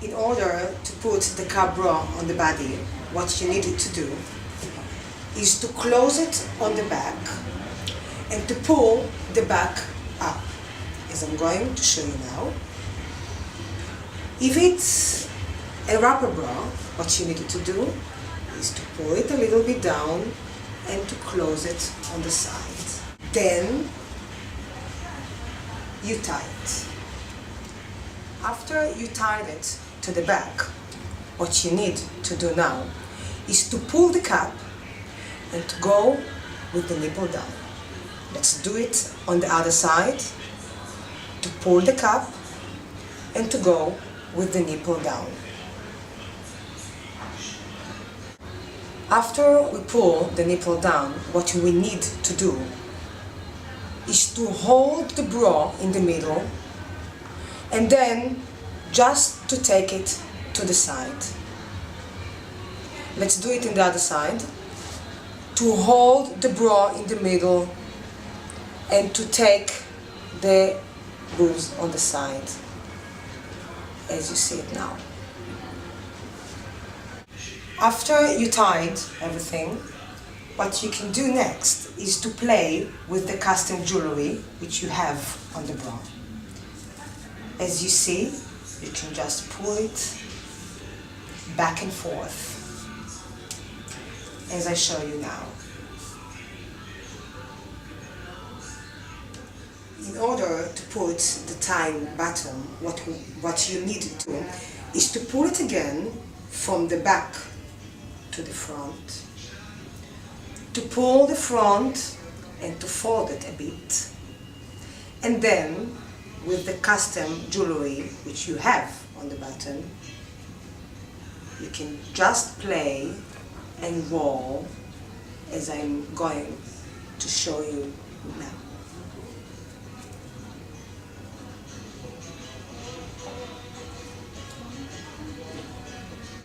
In order to put the cap bra on the body, what you need to do is to close it on the back and to pull the back up, as I'm going to show you now. If it's a wrapper bra, what you need to do is to pull it a little bit down and to close it on the side. Then you tie it. After you tied it to the back, what you need to do now is to pull the cap and to go with the nipple down. Let's do it on the other side. To pull the cap and to go with the nipple down. After we pull the nipple down, what we need to do is to hold the bra in the middle and then just to take it to the side. Let's do it in the other side. To hold the bra in the middle and to take the boobs on the side, as you see it now. After you tied everything, what you can do next is to play with the custom jewelry which you have on the bra. As you see, you can just pull it back and forth, as I show you now. In order to put the tie button, what you need to do is to pull it again from the back to the front, to pull the front and to fold it a bit, and then with the custom jewelry which you have on the button, you can just play and roll as I'm going to show you now.